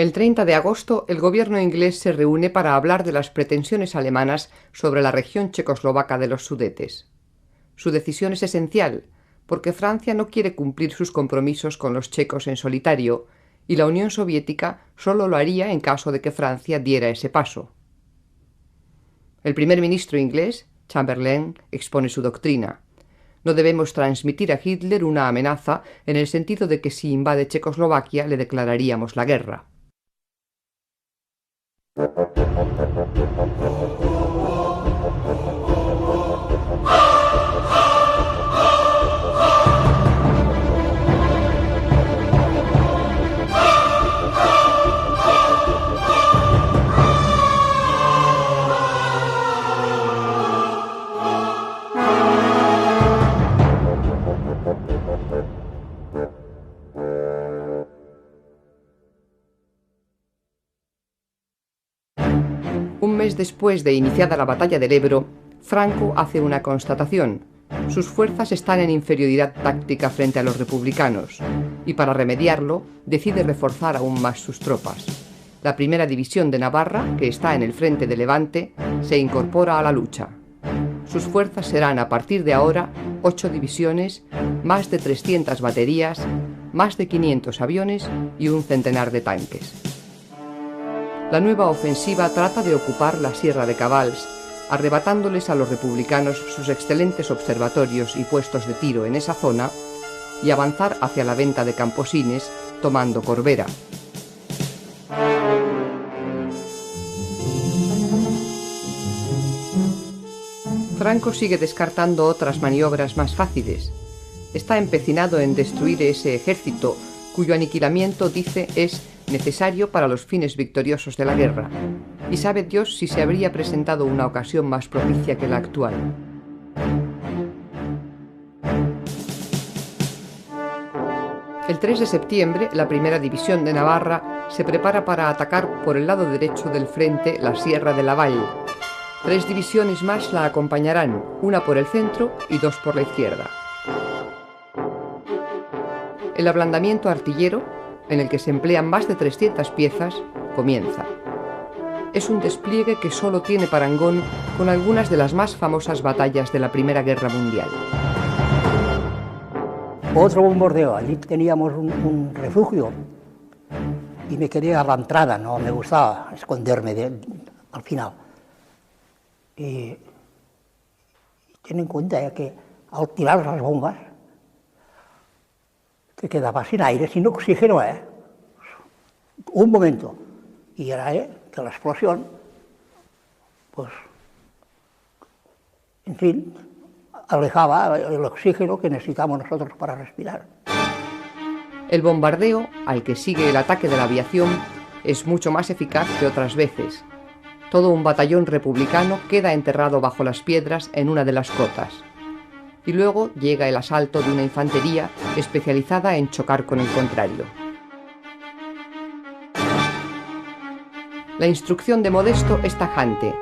El 30 de agosto, el gobierno inglés se reúne para hablar de las pretensiones alemanas sobre la región checoslovaca de los Sudetes. Su decisión es esencial, porque Francia no quiere cumplir sus compromisos con los checos en solitario, y la Unión Soviética solo lo haría en caso de que Francia diera ese paso. El primer ministro inglés, Chamberlain, expone su doctrina. No debemos transmitir a Hitler una amenaza en el sentido de que si invade Checoslovaquia le declararíamos la guerra. Un mes después de iniciada la batalla del Ebro, Franco hace una constatación. Sus fuerzas están en inferioridad táctica frente a los republicanos, y para remediarlo, decide reforzar aún más sus tropas. La primera división de Navarra, que está en el frente de Levante, se incorpora a la lucha. Sus fuerzas serán a partir de ahora 8 divisiones, más de 300 baterías, más de 500 aviones y un centenar de tanques. La nueva ofensiva trata de ocupar la Sierra de Cavalls, arrebatándoles a los republicanos sus excelentes observatorios y puestos de tiro en esa zona, y avanzar hacia la venta de Camposines, tomando Corbera. Franco sigue descartando otras maniobras más fáciles. Está empecinado en destruir ese ejército, cuyo aniquilamiento, dice, es necesario para los fines victoriosos de la guerra, y sabe Dios si se habría presentado una ocasión más propicia que la actual. El 3 de septiembre, la primera división de Navarra se prepara para atacar por el lado derecho del frente la Sierra de Laval. 3 divisiones más la acompañarán, una por el centro y 2 por la izquierda. El ablandamiento artillero, en el que se emplean más de 300 piezas, comienza. Es un despliegue que solo tiene parangón con algunas de las más famosas batallas de la Primera Guerra Mundial. Otro bombardeo, allí teníamos un refugio y me quedé a la entrada, no me gustaba esconderme al final. Y ten en cuenta que al tirar las bombas te quedaba sin aire, sin oxígeno, un momento, y era que la explosión, pues, en fin, alejaba el oxígeno que necesitamos nosotros para respirar. El bombardeo, al que sigue el ataque de la aviación, es mucho más eficaz que otras veces. Todo un batallón republicano queda enterrado bajo las piedras en una de las cotas. Y luego llega el asalto de una infantería especializada en chocar con el contrario. La instrucción de Modesto es tajante.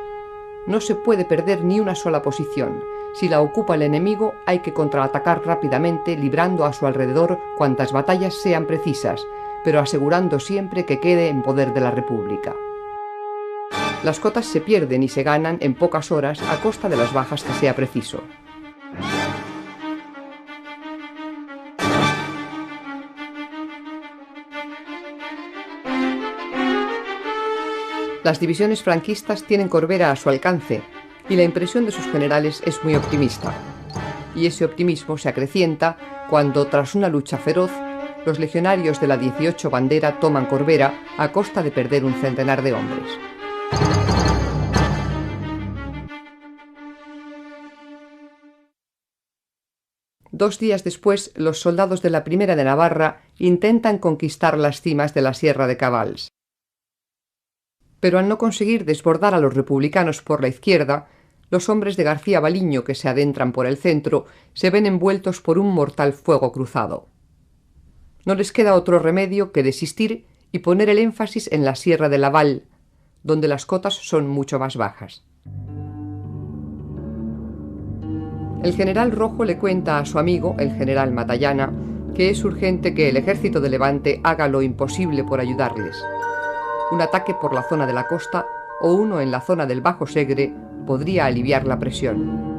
No se puede perder ni una sola posición. Si la ocupa el enemigo, hay que contraatacar rápidamente, librando a su alrededor cuantas batallas sean precisas, pero asegurando siempre que quede en poder de la República. Las cotas se pierden y se ganan en pocas horas a costa de las bajas que sea preciso. Las divisiones franquistas tienen Corbera a su alcance y la impresión de sus generales es muy optimista. Y ese optimismo se acrecienta cuando, tras una lucha feroz, los legionarios de la 18 Bandera toman Corbera a costa de perder un centenar de hombres. Dos días después, los soldados de la Primera de Navarra intentan conquistar las cimas de la Sierra de Cavalls. Pero al no conseguir desbordar a los republicanos por la izquierda, los hombres de García Baliño que se adentran por el centro se ven envueltos por un mortal fuego cruzado. No les queda otro remedio que desistir y poner el énfasis en la Sierra de Laval, donde las cotas son mucho más bajas. El general Rojo le cuenta a su amigo, el general Matallana, que es urgente que el ejército de Levante haga lo imposible por ayudarles. un ataque por la zona de la costa o uno en la zona del Bajo Segre podría aliviar la presión.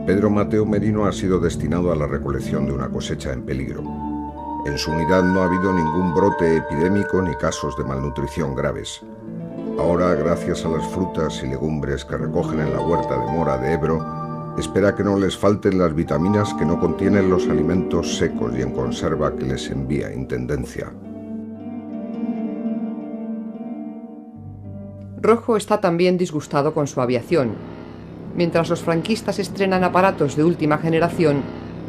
Pedro Mateo Merino ha sido destinado a la recolección de una cosecha en peligro. En su unidad no ha habido ningún brote epidémico ni casos de malnutrición graves. Ahora, gracias a las frutas y legumbres que recogen en la huerta de Mora de Ebro, espera que no les falten las vitaminas que no contienen los alimentos secos y en conserva que les envía Intendencia. Rojo está también disgustado con su aviación. Mientras los franquistas estrenan aparatos de última generación,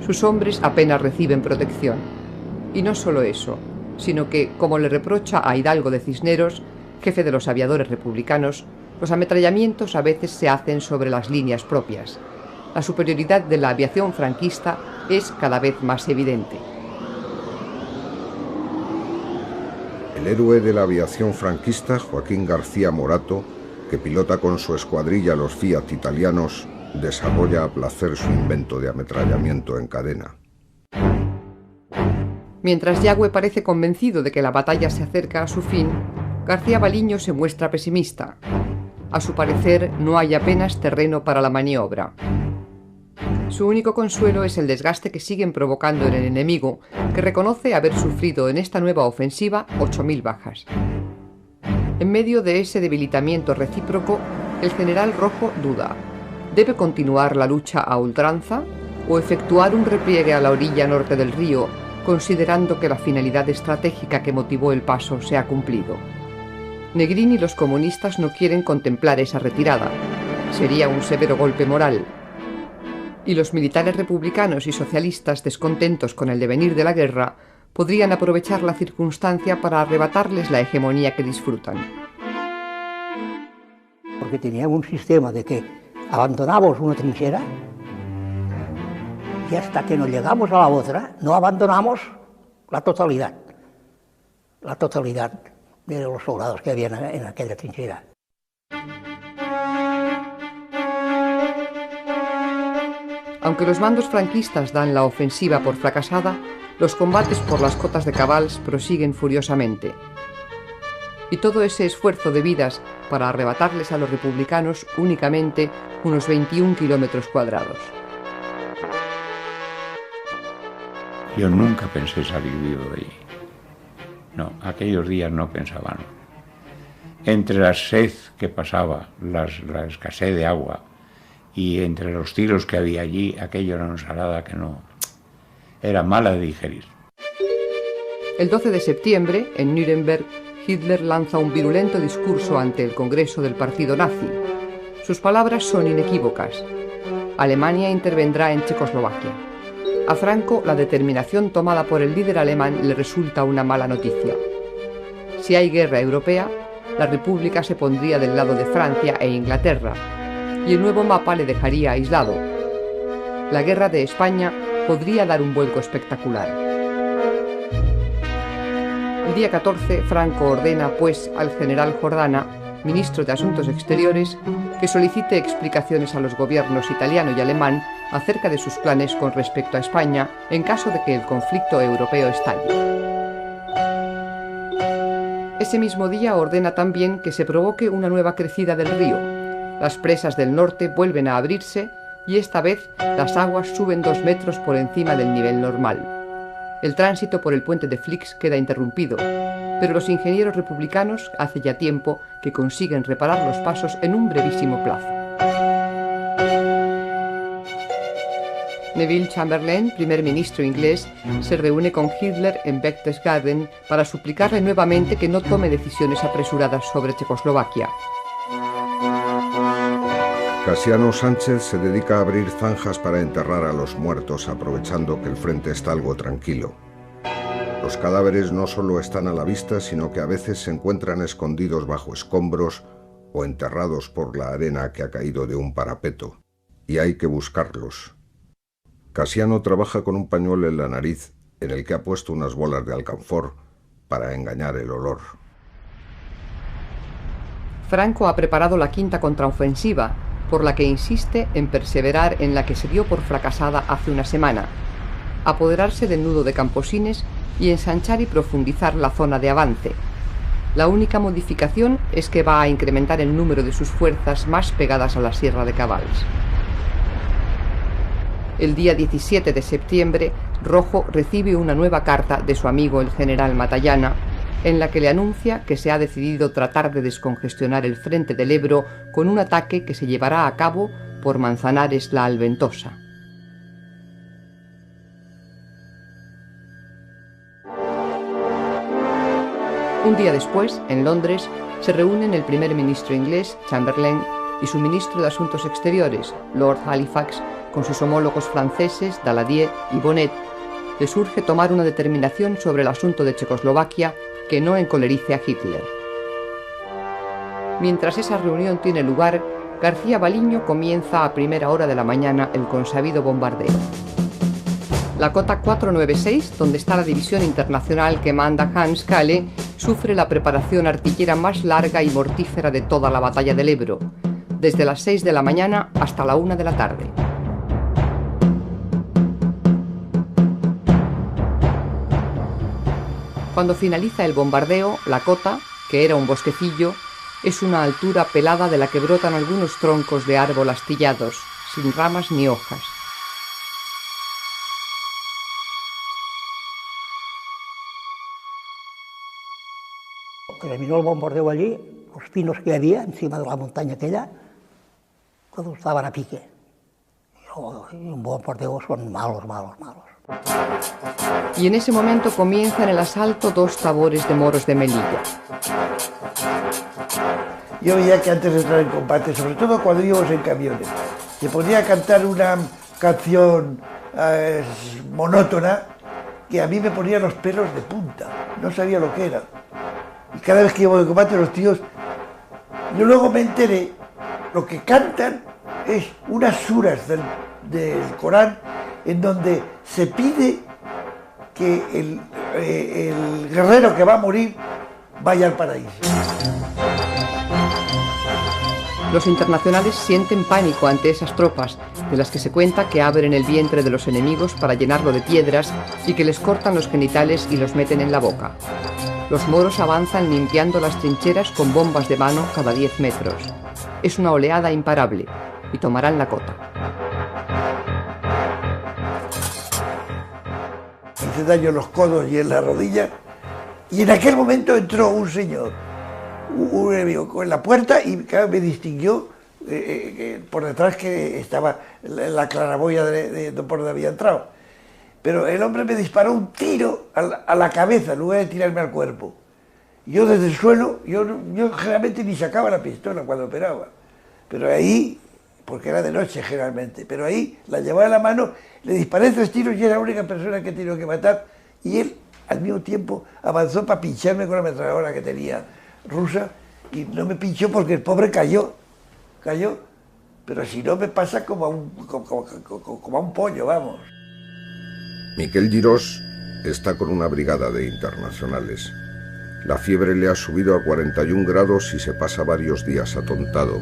sus hombres apenas reciben protección. Y no solo eso, sino que, como le reprocha a Hidalgo de Cisneros, jefe de los aviadores republicanos, los ametrallamientos a veces se hacen sobre las líneas propias. La superioridad de la aviación franquista es cada vez más evidente. El héroe de la aviación franquista, Joaquín García Morato, que pilota con su escuadrilla los Fiat italianos, desarrolla a placer su invento de ametrallamiento en cadena. Mientras Yagüe parece convencido de que la batalla se acerca a su fin, García Baliño se muestra pesimista. A su parecer, no hay apenas terreno para la maniobra. Su único consuelo es el desgaste que siguen provocando en el enemigo, que reconoce haber sufrido en esta nueva ofensiva 8.000 bajas. En medio de ese debilitamiento recíproco, el general Rojo duda. ¿Debe continuar la lucha a ultranza o efectuar un repliegue a la orilla norte del río, considerando que la finalidad estratégica que motivó el paso se ha cumplido? Negrín y los comunistas no quieren contemplar esa retirada. Sería un severo golpe moral. Y los militares republicanos y socialistas, descontentos con el devenir de la guerra, podrían aprovechar la circunstancia para arrebatarles la hegemonía que disfrutan. Porque teníamos un sistema de que abandonamos una trinchera y hasta que no llegamos a la otra no abandonamos la totalidad de los soldados que había en aquella trinchera. Aunque los mandos franquistas dan la ofensiva por fracasada, los combates por las cotas de Cabals prosiguen furiosamente. Y todo ese esfuerzo de vidas para arrebatarles a los republicanos únicamente unos 21 kilómetros cuadrados. Yo nunca pensé salir vivo de allí. No, aquellos días no pensaba. Entre la sed que pasaba, la escasez de agua, y entre los tiros que había allí, aquello era una ensalada que no... era mala de digerir. El 12 de septiembre, en Nuremberg, Hitler lanza un virulento discurso ante el Congreso del Partido Nazi. Sus palabras son inequívocas. Alemania intervendrá en Checoslovaquia. A Franco, la determinación tomada por el líder alemán le resulta una mala noticia. Si hay guerra europea, la República se pondría del lado de Francia e Inglaterra, y el nuevo mapa le dejaría aislado. La guerra de España podría dar un vuelco espectacular. El día 14, Franco ordena, pues, al general Jordana, ministro de Asuntos Exteriores, que solicite explicaciones a los gobiernos italiano y alemán acerca de sus planes con respecto a España en caso de que el conflicto europeo estalle. Ese mismo día ordena también que se provoque una nueva crecida del río. Las presas del norte vuelven a abrirse y esta vez las aguas suben 2 metros por encima del nivel normal. El tránsito por el puente de Flix queda interrumpido, pero los ingenieros republicanos hace ya tiempo que consiguen reparar los pasos en un brevísimo plazo. Neville Chamberlain, primer ministro inglés, se reúne con Hitler en Berchtesgaden para suplicarle nuevamente que no tome decisiones apresuradas sobre Checoslovaquia. Casiano Sánchez se dedica a abrir zanjas para enterrar a los muertos, aprovechando que el frente está algo tranquilo. Los cadáveres no solo están a la vista, sino que a veces se encuentran escondidos bajo escombros o enterrados por la arena que ha caído de un parapeto, y hay que buscarlos. Casiano trabaja con un pañuelo en la nariz, en el que ha puesto unas bolas de alcanfor para engañar el olor. Franco ha preparado la quinta contraofensiva, por la que insiste en perseverar en la que se dio por fracasada hace una semana, apoderarse del nudo de Camposines y ensanchar y profundizar la zona de avance, La única modificación es que va a incrementar el número de sus fuerzas más pegadas a la Sierra de Cabals. El día 17 de septiembre, Rojo recibe una nueva carta de su amigo el general Matallana, en la que le anuncia que se ha decidido tratar de descongestionar el frente del Ebro con un ataque que se llevará a cabo por Manzanares la Alventosa. Un día después, en Londres, se reúnen el primer ministro inglés, Chamberlain, y su ministro de Asuntos Exteriores, Lord Halifax, con sus homólogos franceses, Daladier y Bonnet. Les urge tomar una determinación sobre el asunto de Checoslovaquia que no encolerice a Hitler. Mientras esa reunión tiene lugar, García Baliño comienza a primera hora de la mañana el consabido bombardeo. La cota 496, donde está la división internacional que manda Hans Kahle, sufre la preparación artillera más larga y mortífera de toda la batalla del Ebro, desde las 6 de la mañana hasta la 1 de la tarde. Cuando finaliza el bombardeo, la cota, que era un bosquecillo, es una altura pelada de la que brotan algunos troncos de árbol astillados, sin ramas ni hojas. Terminó el bombardeo allí, los pinos que había encima de la montaña aquella, todos estaban a pique. Y un bombardeo son malos. Y en ese momento comienzan el asalto dos tabores de moros de Melilla. Yo veía que antes de entrar en combate, sobre todo cuando íbamos en camiones, se ponía a cantar una canción monótona que a mí me ponía los pelos de punta, no sabía lo que era. Y cada vez que íbamos en combate los tíos, yo luego me enteré, lo que cantan es unas suras del Corán en donde se pide que el guerrero que va a morir vaya al paraíso. Los internacionales sienten pánico ante esas tropas, de las que se cuenta que abren el vientre de los enemigos para llenarlo de piedras y que les cortan los genitales y los meten en la boca. Los moros avanzan limpiando las trincheras con bombas de mano cada 10 metros. Es una oleada imparable y tomarán la cota. Me hice daño en los codos y en la rodilla, y en aquel momento entró un señor, un enemigo, en la puerta, y me distinguió por detrás que estaba la claraboya de por donde había entrado. Pero el hombre me disparó un tiro a la cabeza en lugar de tirarme al cuerpo. Yo desde el suelo, yo generalmente ni sacaba la pistola cuando operaba, pero ahí, porque era de noche generalmente, pero ahí la llevaba en la mano, le disparé 3 tiros y era la única persona que he tenido que matar, y él al mismo tiempo avanzó para pincharme con la ametralladora que tenía rusa, y no me pinchó porque el pobre cayó, pero si no me pasa como a un pollo, vamos. Miquel Girós está con una brigada de internacionales. La fiebre le ha subido a 41 grados y se pasa varios días atontado.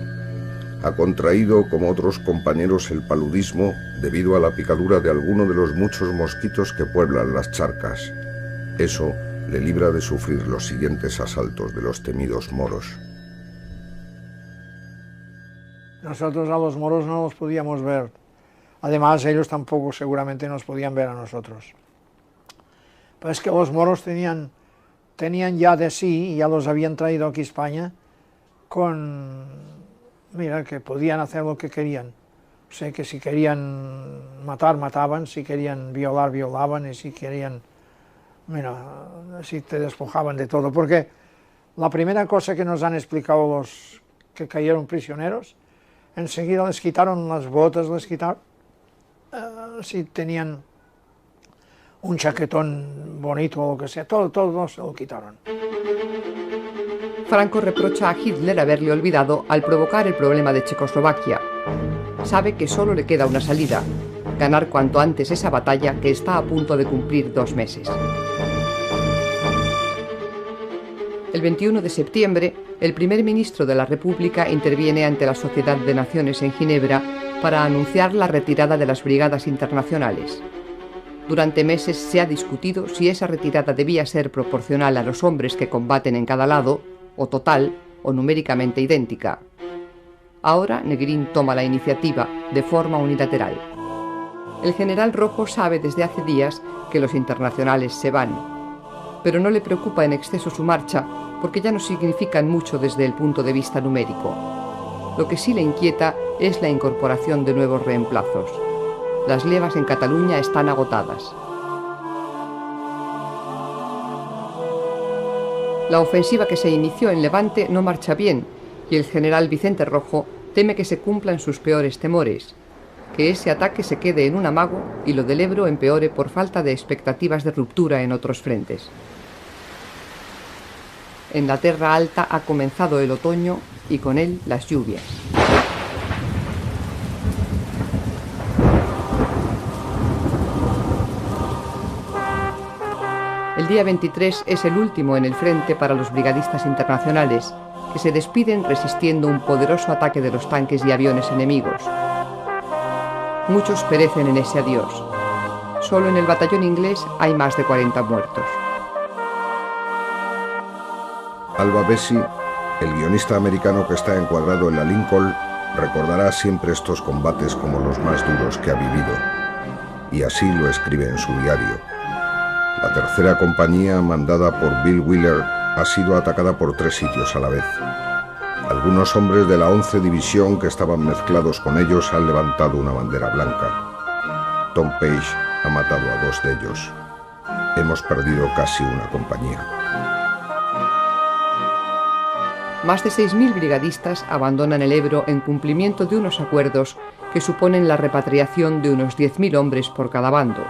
Ha contraído, como otros compañeros, el paludismo debido a la picadura de alguno de los muchos mosquitos que pueblan las charcas. Eso le libra de sufrir los siguientes asaltos de los temidos moros. Nosotros a los moros no los podíamos ver. Además, ellos tampoco seguramente nos podían ver a nosotros. Pero es que los moros tenían ya de sí, y ya los habían traído aquí a España, mira, que podían hacer lo que querían. O sea, que si querían matar, mataban, si querían violar, violaban, y si querían, mira, si te despojaban de todo. Porque la primera cosa que nos han explicado los que cayeron prisioneros, enseguida les quitaron las botas, les quitaron, si tenían un chaquetón bonito o lo que sea, todo se lo quitaron. Franco reprocha a Hitler haberle olvidado al provocar el problema de Checoslovaquia. Sabe que solo le queda una salida: ganar cuanto antes esa batalla que está a punto de cumplir 2 meses. El 21 de septiembre, el primer ministro de la República interviene ante la Sociedad de Naciones en Ginebra para anunciar la retirada de las brigadas internacionales. Durante meses se ha discutido si esa retirada debía ser proporcional a los hombres que combaten en cada lado, o total, o numéricamente idéntica. Ahora Negrín toma la iniciativa de forma unilateral. El general Rojo sabe desde hace días que los internacionales se van, pero no le preocupa en exceso su marcha porque ya no significan mucho desde el punto de vista numérico. Lo que sí le inquieta es la incorporación de nuevos reemplazos. Las levas en Cataluña están agotadas. La ofensiva que se inició en Levante no marcha bien y el general Vicente Rojo teme que se cumplan sus peores temores, que ese ataque se quede en un amago y lo del Ebro empeore por falta de expectativas de ruptura en otros frentes. En la Terra Alta ha comenzado el otoño y con él las lluvias. El día 23 es el último en el frente para los brigadistas internacionales, que se despiden resistiendo un poderoso ataque de los tanques y aviones enemigos. Muchos perecen en ese adiós. Solo en el batallón inglés hay más de 40 muertos. Alva Bessie, el guionista americano que está encuadrado en la Lincoln, recordará siempre estos combates como los más duros que ha vivido, y así lo escribe en su diario. La tercera compañía, mandada por Bill Wheeler, ha sido atacada por 3 sitios a la vez. Algunos hombres de la 11 División que estaban mezclados con ellos han levantado una bandera blanca. Tom Page ha matado a 2 de ellos. Hemos perdido casi una compañía. Más de 6.000 brigadistas abandonan el Ebro en cumplimiento de unos acuerdos que suponen la repatriación de unos 10.000 hombres por cada bando.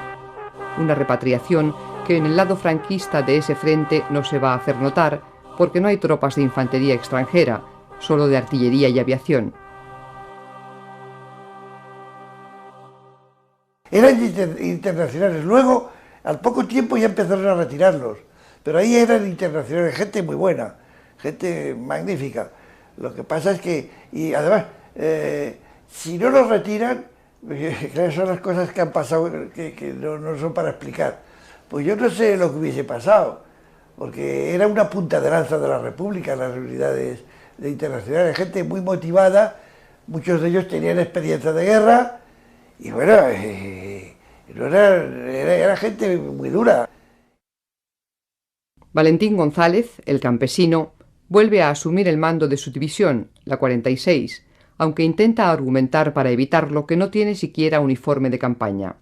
Una repatriación que en el lado franquista de ese frente no se va a hacer notar porque no hay tropas de infantería extranjera, solo de artillería y aviación. Eran internacionales. Luego, al poco tiempo ya empezaron a retirarlos, pero ahí eran internacionales, gente muy buena, gente magnífica. Lo que pasa es que, y además, si no los retiran, claro, son las cosas que han pasado que no son para explicar. Pues yo no sé lo que hubiese pasado, porque era una punta de lanza de la República, las unidades internacionales, gente muy motivada, muchos de ellos tenían experiencia de guerra, y bueno, era gente muy dura. Valentín González, el campesino, vuelve a asumir el mando de su división, la 46, aunque intenta argumentar para evitarlo que no tiene siquiera uniforme de campaña.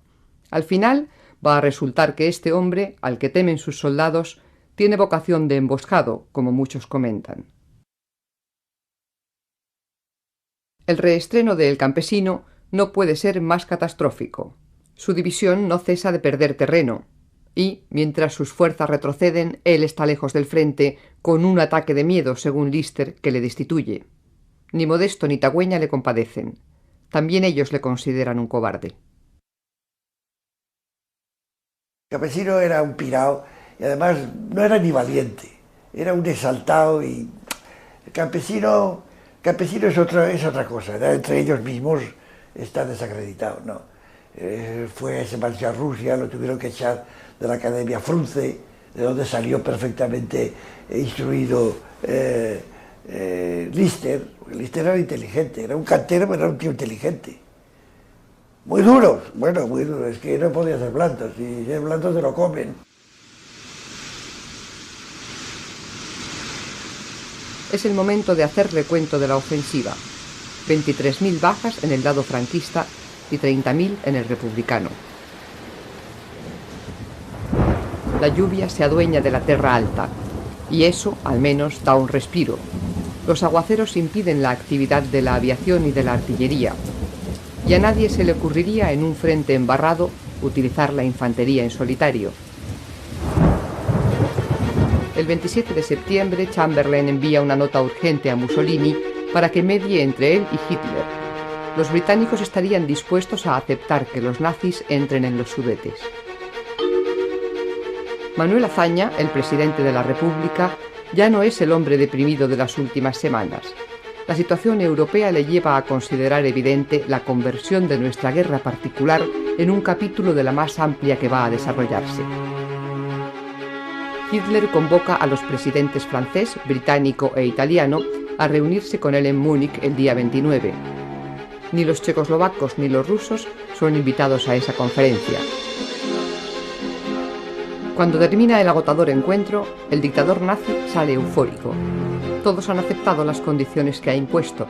Al final, va a resultar que este hombre, al que temen sus soldados, tiene vocación de emboscado, como muchos comentan. El reestreno de El Campesino no puede ser más catastrófico. Su división no cesa de perder terreno, y, mientras sus fuerzas retroceden, él está lejos del frente, con un ataque de miedo, según Lister, que le destituye. Ni Modesto ni Tagüeña le compadecen. También ellos le consideran un cobarde. Campesino era un pirao y además no era ni valiente, era un exaltado y el campesino es otra cosa, ¿verdad? Entre ellos mismos está desacreditado, ¿no? Se marchó a Rusia, lo tuvieron que echar de la Academia Frunze, de donde salió perfectamente instruido Lister. Lister era inteligente, era un cantero, pero era un tío inteligente. Muy duros, bueno, muy duros, es que no podía ser blandos, y si es blando se lo comen. Es el momento de hacer recuento de la ofensiva. 23.000 bajas en el lado franquista y 30.000 en el republicano. La lluvia se adueña de la Terra Alta, y eso, al menos, da un respiro. Los aguaceros impiden la actividad de la aviación y de la artillería, y a nadie se le ocurriría en un frente embarrado utilizar la infantería en solitario. El 27 de septiembre, Chamberlain envía una nota urgente a Mussolini para que medie entre él y Hitler. Los británicos estarían dispuestos a aceptar que los nazis entren en los Sudetes. Manuel Azaña, el presidente de la República, ya no es el hombre deprimido de las últimas semanas. La situación europea le lleva a considerar evidente la conversión de nuestra guerra particular en un capítulo de la más amplia que va a desarrollarse. Hitler convoca a los presidentes francés, británico e italiano a reunirse con él en Múnich el día 29. Ni los checoslovacos ni los rusos son invitados a esa conferencia. Cuando termina el agotador encuentro, el dictador nazi sale eufórico. Todos han aceptado las condiciones que ha impuesto.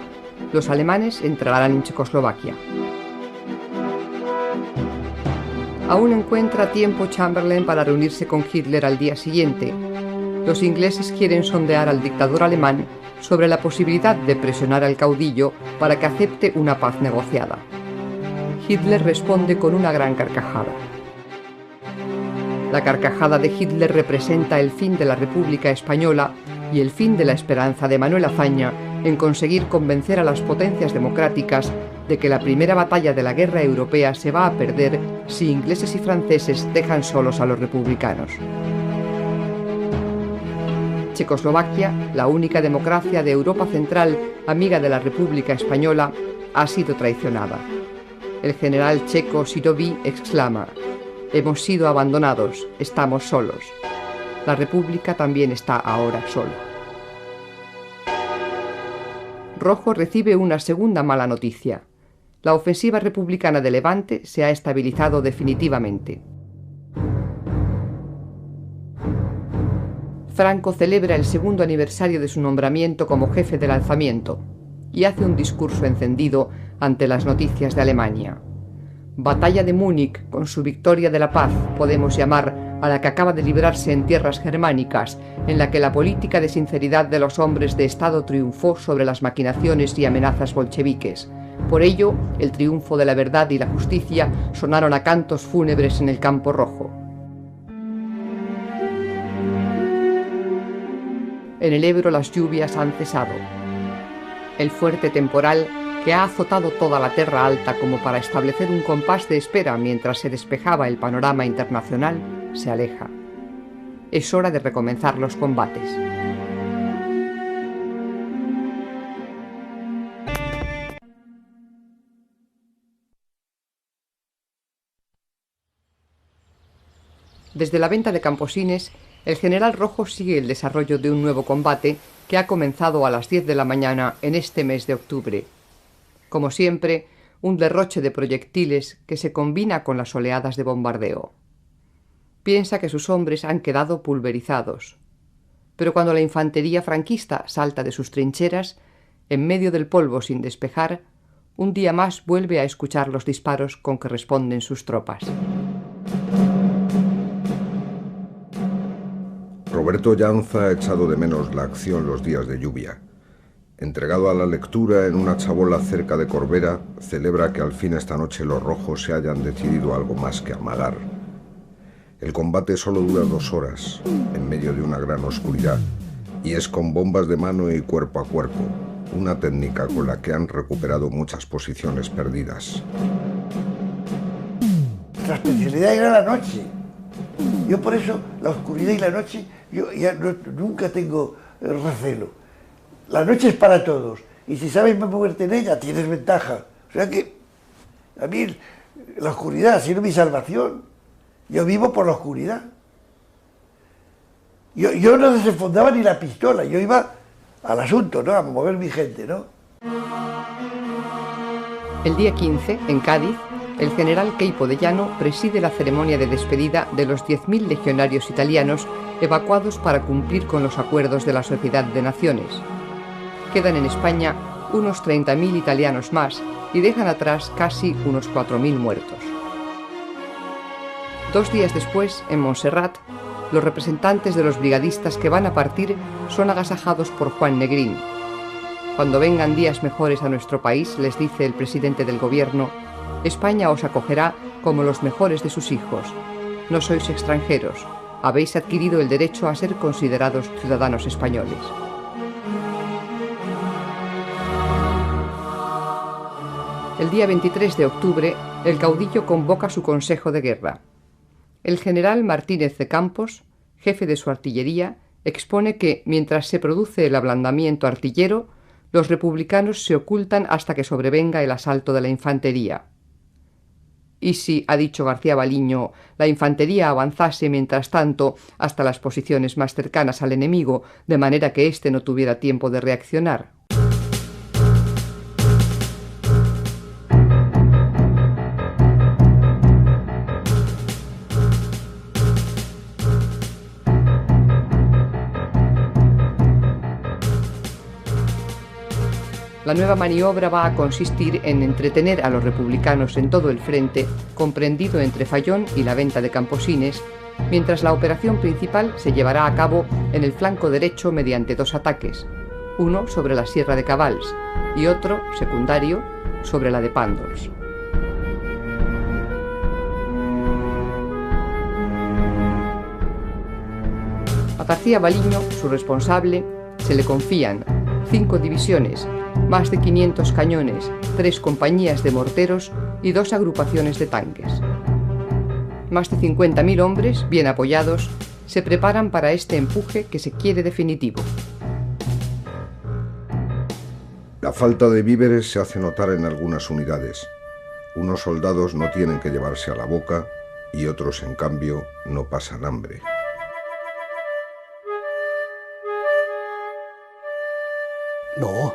Los alemanes entrarán en Checoslovaquia. Aún encuentra tiempo Chamberlain para reunirse con Hitler al día siguiente. Los ingleses quieren sondear al dictador alemán sobre la posibilidad de presionar al caudillo para que acepte una paz negociada. Hitler responde con una gran carcajada. La carcajada de Hitler representa el fin de la República Española y el fin de la esperanza de Manuel Azaña en conseguir convencer a las potencias democráticas de que la primera batalla de la guerra europea se va a perder si ingleses y franceses dejan solos a los republicanos. Checoslovaquia, la única democracia de Europa Central amiga de la República Española, ha sido traicionada. El general checo Siroví exclama: «Hemos sido abandonados, estamos solos. La República también está ahora sola». Rojo recibe una segunda mala noticia. La ofensiva republicana de Levante se ha estabilizado definitivamente. Franco celebra el segundo aniversario de su nombramiento como jefe del alzamiento y hace un discurso encendido ante las noticias de Alemania. Batalla de Múnich, con su victoria de la paz, podemos llamar a la que acaba de librarse en tierras germánicas, en la que la política de sinceridad de los hombres de Estado triunfó sobre las maquinaciones y amenazas bolcheviques. Por ello, el triunfo de la verdad y la justicia sonaron a cantos fúnebres en el Campo Rojo. En el Ebro las lluvias han cesado. El fuerte temporal, que ha azotado toda la Terra Alta como para establecer un compás de espera mientras se despejaba el panorama internacional, se aleja. Es hora de recomenzar los combates. Desde la venta de Camposines, el general Rojo sigue el desarrollo de un nuevo combate que ha comenzado a las 10 de la mañana en este mes de octubre. Como siempre, un derroche de proyectiles que se combina con las oleadas de bombardeo. Piensa que sus hombres han quedado pulverizados. Pero cuando la infantería franquista salta de sus trincheras, en medio del polvo sin despejar, un día más vuelve a escuchar los disparos con que responden sus tropas. Roberto Llanza ha echado de menos la acción los días de lluvia. Entregado a la lectura en una chabola cerca de Corbera, celebra que al fin esta noche los rojos se hayan decidido algo más que amagar. El combate solo dura 2 horas, en medio de una gran oscuridad, y es con bombas de mano y cuerpo a cuerpo, una técnica con la que han recuperado muchas posiciones perdidas. Nuestra especialidad era la noche. Yo por eso, la oscuridad y la noche, yo ya nunca tengo recelo. La noche es para todos, y si sabes moverte en ella, tienes ventaja. O sea que, a mí, la oscuridad ha sido mi salvación. Yo vivo por la oscuridad. Yo no desenfundaba ni la pistola, yo iba al asunto, ¿no? A mover mi gente, ¿no? El día 15, en Cádiz, el general Queipo de Llano preside la ceremonia de despedida de los 10.000 legionarios italianos evacuados para cumplir con los acuerdos de la Sociedad de Naciones. Quedan en España unos 30.000 italianos más y dejan atrás casi unos 4.000 muertos. 2 días después, en Montserrat, los representantes de los brigadistas que van a partir son agasajados por Juan Negrín. Cuando vengan días mejores a nuestro país, les dice el presidente del gobierno, España os acogerá como los mejores de sus hijos. No sois extranjeros, habéis adquirido el derecho a ser considerados ciudadanos españoles. El día 23 de octubre, el caudillo convoca su consejo de guerra. El general Martínez de Campos, jefe de su artillería, expone que, mientras se produce el ablandamiento artillero, los republicanos se ocultan hasta que sobrevenga el asalto de la infantería. Y si, ha dicho García Baliño, la infantería avanzase mientras tanto hasta las posiciones más cercanas al enemigo, de manera que éste no tuviera tiempo de reaccionar. La nueva maniobra va a consistir en entretener a los republicanos en todo el frente, comprendido entre Fayón y la venta de Camposines, mientras la operación principal se llevará a cabo en el flanco derecho mediante dos ataques, uno sobre la Sierra de Cabals y otro, secundario, sobre la de Pàndols. A García Baliño, su responsable, se le confían 5 divisiones, más de 500 cañones, 3 compañías de morteros y 2 agrupaciones de tanques. Más de 50.000 hombres, bien apoyados, se preparan para este empuje que se quiere definitivo. La falta de víveres se hace notar en algunas unidades. Unos soldados no tienen que llevarse a la boca y otros, en cambio, no pasan hambre. No,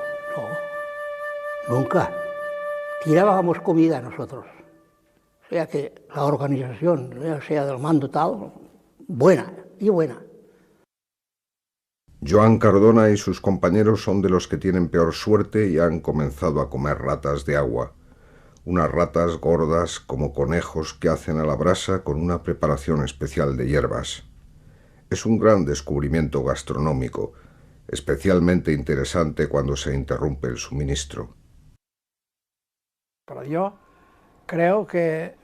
nunca. Tirábamos comida nosotros. O sea que la organización, ya sea del mando tal, buena y buena. Joan Cardona y sus compañeros son de los que tienen peor suerte y han comenzado a comer ratas de agua. Unas ratas gordas como conejos que hacen a la brasa con una preparación especial de hierbas. Es un gran descubrimiento gastronómico, especialmente interesante cuando se interrumpe el suministro. Pero yo creo que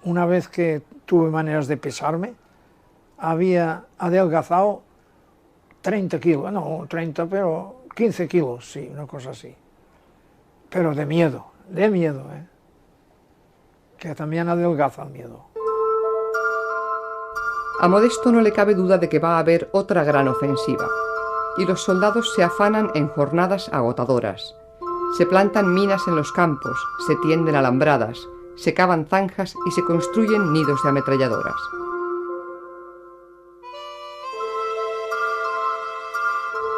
una vez que tuve maneras de pesarme, había adelgazado 30 kilos, no 30, pero 15 kilos, sí, una cosa así. Pero de miedo, que también adelgaza el miedo. A Modesto no le cabe duda de que va a haber otra gran ofensiva, y los soldados se afanan en jornadas agotadoras. Se plantan minas en los campos, se tienden alambradas, se cavan zanjas y se construyen nidos de ametralladoras.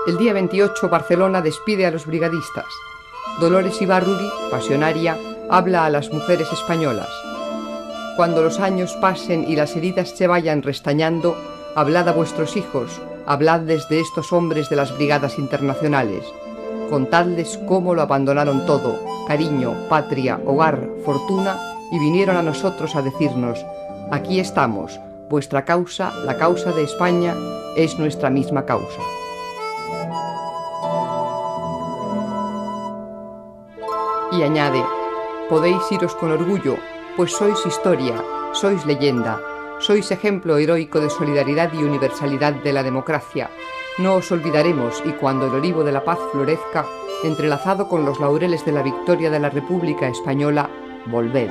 El día 28 Barcelona despide a los brigadistas. Dolores Ibárruri, pasionaria, habla a las mujeres españolas. Cuando los años pasen y las heridas se vayan restañando, hablad a vuestros hijos, habladles de estos hombres de las brigadas internacionales. Contadles cómo lo abandonaron todo, cariño, patria, hogar, fortuna, y vinieron a nosotros a decirnos: aquí estamos, vuestra causa, la causa de España, es nuestra misma causa. Y añade: podéis iros con orgullo, pues sois historia, sois leyenda, sois ejemplo heroico de solidaridad y universalidad de la democracia. No os olvidaremos, y cuando el olivo de la paz florezca, entrelazado con los laureles de la victoria de la República Española, volved.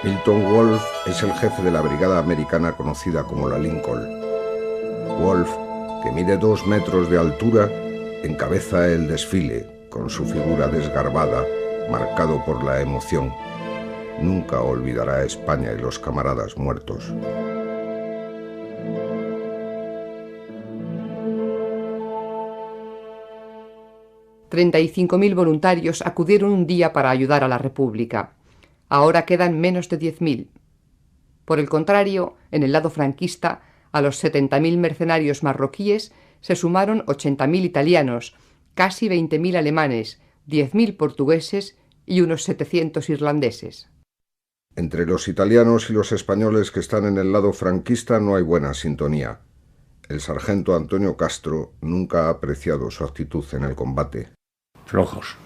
Milton Wolfe es el jefe de la brigada americana conocida como la Lincoln. Wolfe, que mide 2 metros de altura, encabeza el desfile, con su figura desgarbada, marcado por la emoción. Nunca olvidará a España y los camaradas muertos. $35.000 voluntarios acudieron un día para ayudar a la República. Ahora quedan menos de 10.000. Por el contrario, en el lado franquista, a los 70.000 mercenarios marroquíes se sumaron 80.000 italianos, casi 20.000 alemanes, 10.000 portugueses y unos 700 irlandeses. Entre los italianos y los españoles que están en el lado franquista no hay buena sintonía. El sargento Antonio Castro nunca ha apreciado su actitud en el combate. Flojos.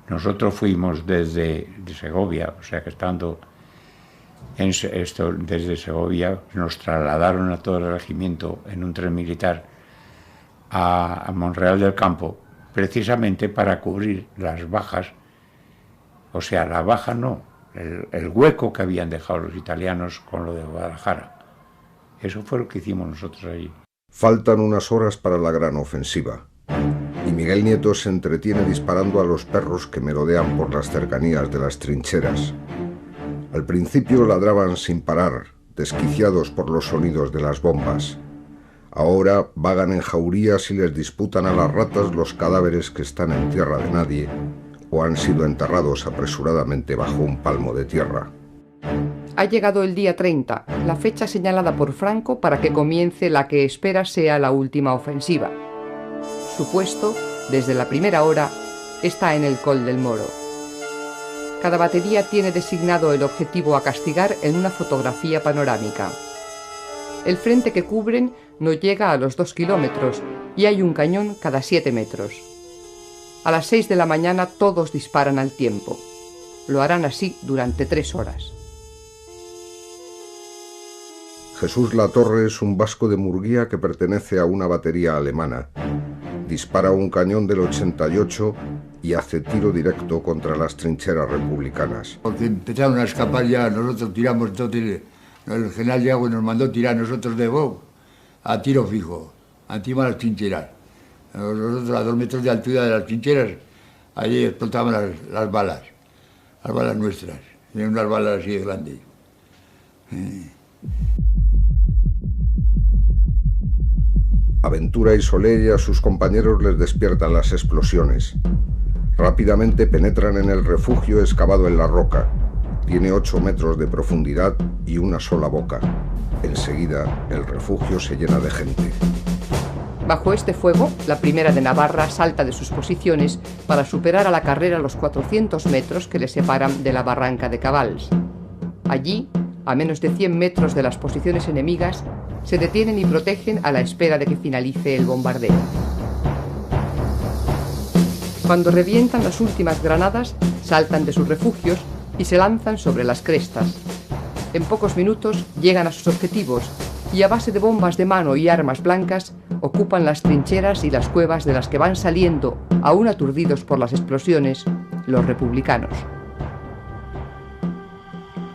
Nosotros fuimos desde Segovia, o sea que estando desde Segovia nos trasladaron a todo el regimiento en un tren militar a Monreal del Campo, precisamente para cubrir las bajas. O sea, la baja no, el hueco que habían dejado los italianos con lo de Guadalajara. Eso fue lo que hicimos nosotros allí. Faltan unas horas para la gran ofensiva, y Miguel Nieto se entretiene disparando a los perros que merodean por las cercanías de las trincheras. Al principio ladraban sin parar, desquiciados por los sonidos de las bombas. Ahora vagan en jaurías y les disputan a las ratas los cadáveres que están en tierra de nadie o han sido enterrados apresuradamente bajo un palmo de tierra. Ha llegado el día 30, la fecha señalada por Franco para que comience la que espera sea la última ofensiva. Su puesto, desde la primera hora, está en el Col del Moro. Cada batería tiene designado el objetivo a castigar en una fotografía panorámica. El frente que cubren no llega a los 2 kilómetros y hay un cañón cada 7 metros. A las 6 de la mañana todos disparan al tiempo. Lo harán así durante 3 horas. Jesús Latorre es un vasco de Murguía que pertenece a una batería alemana. Dispara un cañón del 88 y hace tiro directo contra las trincheras republicanas. Porque empezaron a escapar ya, nosotros tiramos, entonces el general Yago nos mandó tirar nosotros de Bou a tiro fijo, encima de las trincheras. Nosotros a 2 metros de altura de las trincheras, allí explotaban las balas nuestras, eran unas balas así de grandes. Aventura y Soler y a sus compañeros les despiertan las explosiones. Rápidamente penetran en el refugio excavado en la roca. Tiene 8 metros de profundidad y una sola boca. Enseguida, el refugio se llena de gente. Bajo este fuego, la primera de Navarra salta de sus posiciones para superar a la carrera los 400 metros que le separan de la barranca de Cabals. Allí, a menos de 100 metros de las posiciones enemigas, se detienen y protegen a la espera de que finalice el bombardeo. Cuando revientan las últimas granadas, saltan de sus refugios y se lanzan sobre las crestas. En pocos minutos llegan a sus objetivos y a base de bombas de mano y armas blancas ocupan las trincheras y las cuevas de las que van saliendo, aún aturdidos por las explosiones, los republicanos.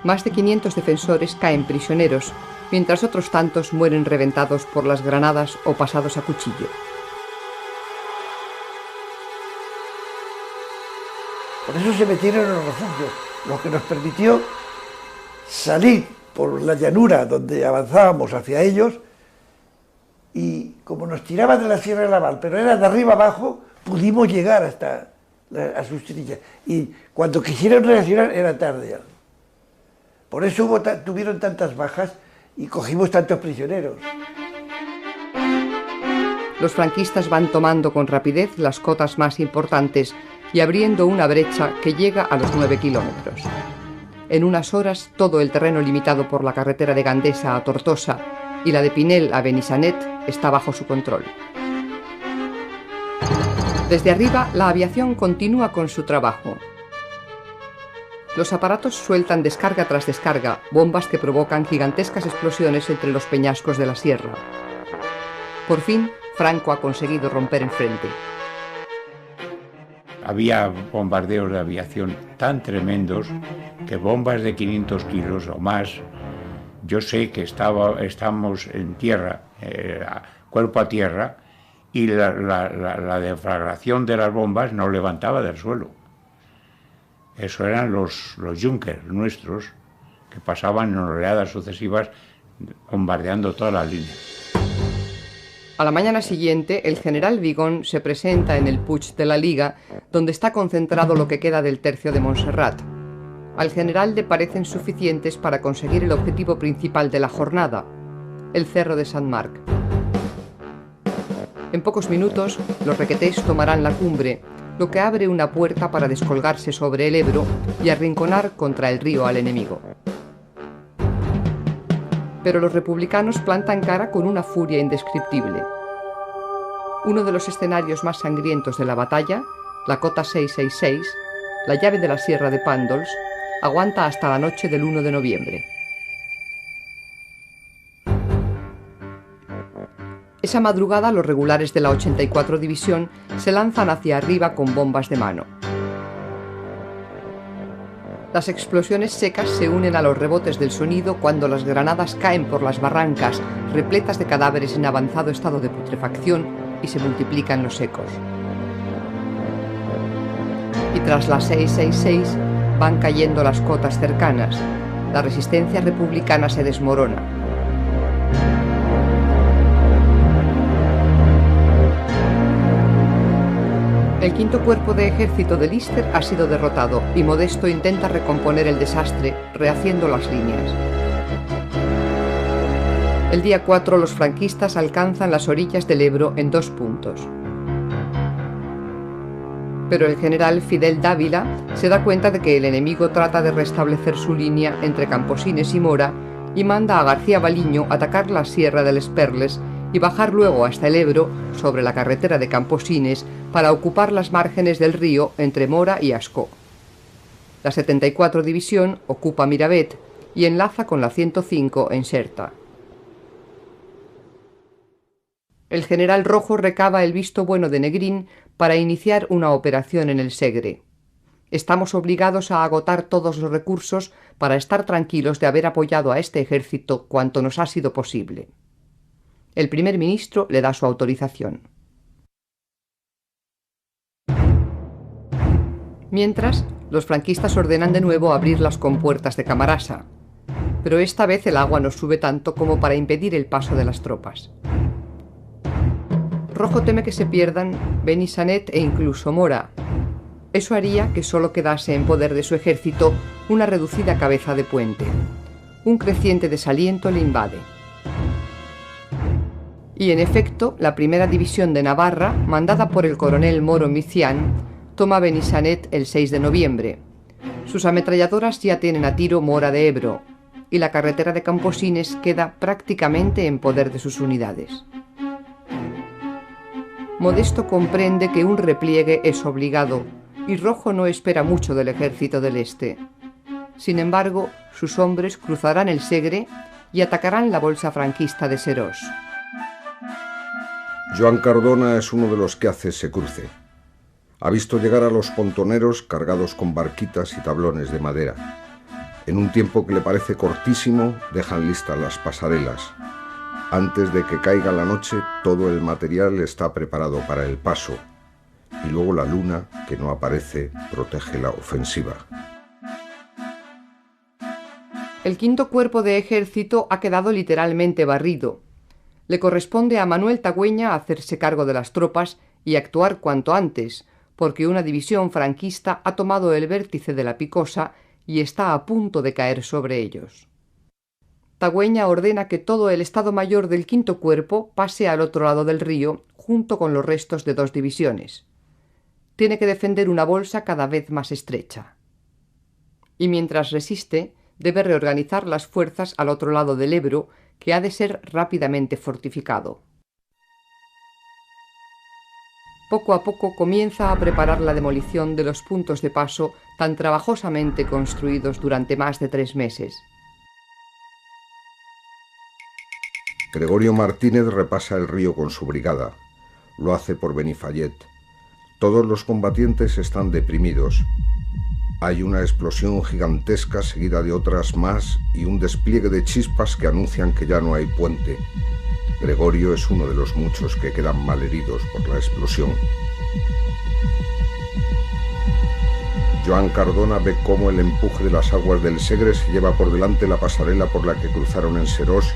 Más de 500 defensores caen prisioneros, mientras otros tantos mueren reventados por las granadas o pasados a cuchillo. Por eso se metieron en los refugios, lo que nos permitió salir por la llanura donde avanzábamos hacia ellos, y como nos tiraban de la Sierra de Laval, pero era de arriba abajo, pudimos llegar hasta a sus trincheras, y cuando quisieron reaccionar era tarde ya. Por eso tuvieron tantas bajas y cogimos tantos prisioneros. Los franquistas van tomando con rapidez las cotas más importantes y abriendo una brecha que llega a los 9 kilómetros. En unas horas, todo el terreno limitado por la carretera de Gandesa a Tortosa y la de Pinel a Benissanet está bajo su control. Desde arriba, la aviación continúa con su trabajo. Los aparatos sueltan descarga tras descarga, bombas que provocan gigantescas explosiones entre los peñascos de la sierra. Por fin, Franco ha conseguido romper el frente. Había bombardeos de aviación tan tremendos que bombas de 500 kilos o más, yo sé que estamos en tierra, cuerpo a tierra, y la deflagración de las bombas no levantaba del suelo. Eso eran los Junkers nuestros, que pasaban en oleadas sucesivas bombardeando todas las líneas. A la mañana siguiente, el general Vigón se presenta en el Puig de la Liga, donde está concentrado lo que queda del tercio de Montserrat. Al general le parecen suficientes para conseguir el objetivo principal de la jornada, el Cerro de Sant Marc. En pocos minutos, los requetés tomarán la cumbre, lo que abre una puerta para descolgarse sobre el Ebro y arrinconar contra el río al enemigo. Pero los republicanos plantan cara con una furia indescriptible. Uno de los escenarios más sangrientos de la batalla, la cota 666, la llave de la Sierra de Pàndols, aguanta hasta la noche del 1 de noviembre. Esa madrugada los regulares de la 84 División se lanzan hacia arriba con bombas de mano. Las explosiones secas se unen a los rebotes del sonido cuando las granadas caen por las barrancas, repletas de cadáveres en avanzado estado de putrefacción, y se multiplican los ecos. Y tras las 666 van cayendo las cotas cercanas. La resistencia republicana se desmorona. El quinto cuerpo de ejército de Lister ha sido derrotado y Modesto intenta recomponer el desastre, rehaciendo las líneas. El día 4 los franquistas alcanzan las orillas del Ebro en 2 puntos. Pero el general Fidel Dávila se da cuenta de que el enemigo trata de restablecer su línea entre Camposines y Mora y manda a García Baliño atacar la Sierra del Esperles y bajar luego hasta el Ebro sobre la carretera de Camposines para ocupar las márgenes del río entre Mora y Ascó. La 74 División ocupa Miravet y enlaza con la 105 en Xerta. El general Rojo recaba el visto bueno de Negrín para iniciar una operación en el Segre. Estamos obligados a agotar todos los recursos para estar tranquilos de haber apoyado a este ejército cuanto nos ha sido posible. El primer ministro le da su autorización. Mientras, los franquistas ordenan de nuevo abrir las compuertas de Camarasa, pero esta vez el agua no sube tanto como para impedir el paso de las tropas. Rojo teme que se pierdan Benissanet e incluso Mora. Eso haría que solo quedase en poder de su ejército una reducida cabeza de puente. Un creciente desaliento le invade. Y en efecto, la primera división de Navarra, mandada por el coronel Moro Micián, toma Benissanet el 6 de noviembre. Sus ametralladoras ya tienen a tiro Mora de Ebro, y la carretera de Camposines queda prácticamente en poder de sus unidades. Modesto comprende que un repliegue es obligado, y Rojo no espera mucho del ejército del Este. Sin embargo, sus hombres cruzarán el Segre y atacarán la bolsa franquista de Serós. Joan Cardona es uno de los que hace ese cruce. Ha visto llegar a los pontoneros cargados con barquitas y tablones de madera. En un tiempo que le parece cortísimo, dejan listas las pasarelas. Antes de que caiga la noche, todo el material está preparado para el paso. Y luego la luna, que no aparece, protege la ofensiva. El quinto cuerpo de ejército ha quedado literalmente barrido. Le corresponde a Manuel Tagüeña hacerse cargo de las tropas y actuar cuanto antes, porque una división franquista ha tomado el vértice de la Picosa y está a punto de caer sobre ellos. Tagüeña ordena que todo el Estado Mayor del quinto cuerpo pase al otro lado del río junto con los restos de 2 divisiones. Tiene que defender una bolsa cada vez más estrecha. Y mientras resiste, debe reorganizar las fuerzas al otro lado del Ebro, que ha de ser rápidamente fortificado. Poco a poco comienza a preparar la demolición de los puntos de paso tan trabajosamente construidos durante más de 3 meses. Gregorio Martínez repasa el río con su brigada. Lo hace por Benifallet. Todos los combatientes están deprimidos. Hay una explosión gigantesca seguida de otras más y un despliegue de chispas que anuncian que ya no hay puente. Gregorio es uno de los muchos que quedan malheridos por la explosión. Joan Cardona ve cómo el empuje de las aguas del Segre se lleva por delante la pasarela por la que cruzaron en Serós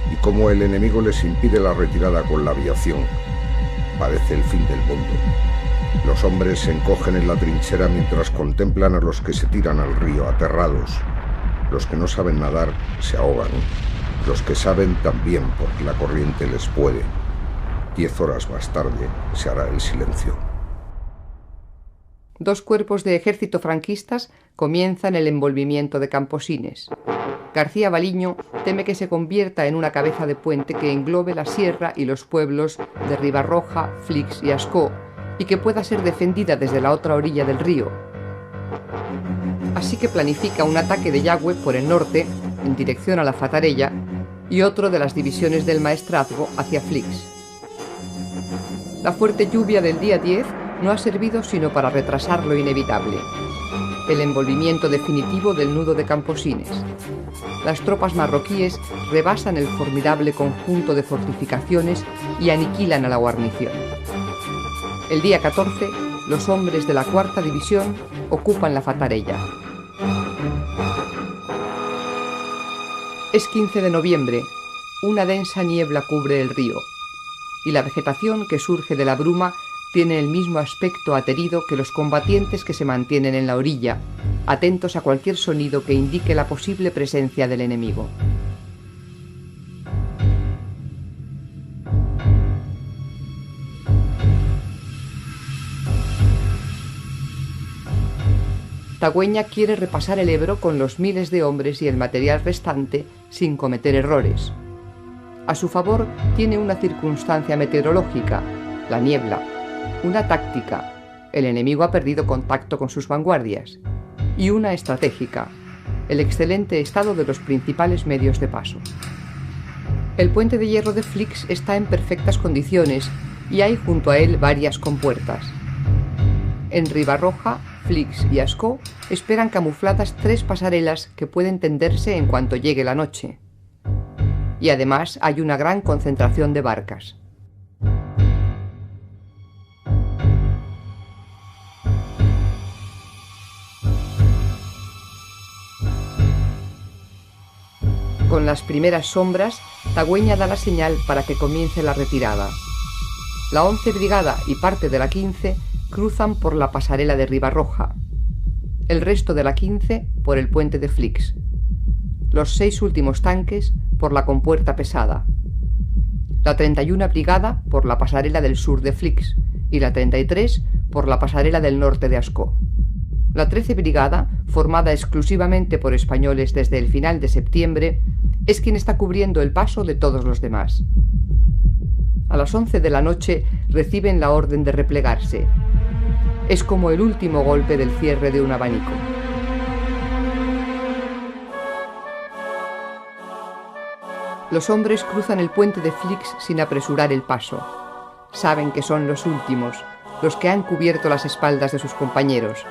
y cómo el enemigo les impide la retirada con la aviación. Parece el fin del mundo. Los hombres se encogen en la trinchera mientras contemplan a los que se tiran al río aterrados. Los que no saben nadar se ahogan. Los que saben también, porque la corriente les puede. 10 horas más tarde se hará el silencio. 2 cuerpos de ejército franquistas comienzan el envolvimiento de Camposines. García Baliño teme que se convierta en una cabeza de puente que englobe la sierra y los pueblos de Ribarroja, Flix y Ascó, y que pueda ser defendida desde la otra orilla del río. Así que planifica un ataque de Yagüe por el norte, en dirección a la Fatarella, y otro de las divisiones del Maestrazgo hacia Flix. La fuerte lluvia del día 10 no ha servido sino para retrasar lo inevitable. el envolvimiento definitivo del nudo de Camposines. Las tropas marroquíes rebasan el formidable conjunto de fortificaciones y aniquilan a la guarnición. El día 14, los hombres de la 4ª División ocupan la Fatarella. Es 15 de noviembre, una densa niebla cubre el río, y la vegetación que surge de la bruma tiene el mismo aspecto aterido que los combatientes que se mantienen en la orilla, atentos a cualquier sonido que indique la posible presencia del enemigo. Tagüeña quiere repasar el Ebro con los miles de hombres y el material restante sin cometer errores. A su favor tiene una circunstancia meteorológica, la niebla, una táctica, el enemigo ha perdido contacto con sus vanguardias, y una estratégica, el excelente estado de los principales medios de paso. El puente de hierro de Flix está en perfectas condiciones y hay junto a él varias compuertas. En Ribarroja, Flix y Ascó esperan camufladas 3 pasarelas que pueden tenderse en cuanto llegue la noche. Y además hay una gran concentración de barcas. Con las primeras sombras, Tagüeña da la señal para que comience la retirada. La 11 Brigada y parte de la 15 cruzan por la pasarela de Ribarroja. El resto de la 15 por el puente de Flix. Los 6 últimos tanques por la compuerta pesada. La 31 Brigada por la pasarela del sur de Flix y la 33 por la pasarela del norte de Ascó. La 13 Brigada, formada exclusivamente por españoles desde el final de septiembre, es quien está cubriendo el paso de todos los demás. A las 11 de la noche reciben la orden de replegarse. Es como el último golpe del cierre de un abanico. Los hombres cruzan el puente de Flix sin apresurar el paso. Saben que son los últimos, los que han cubierto las espaldas de sus compañeros.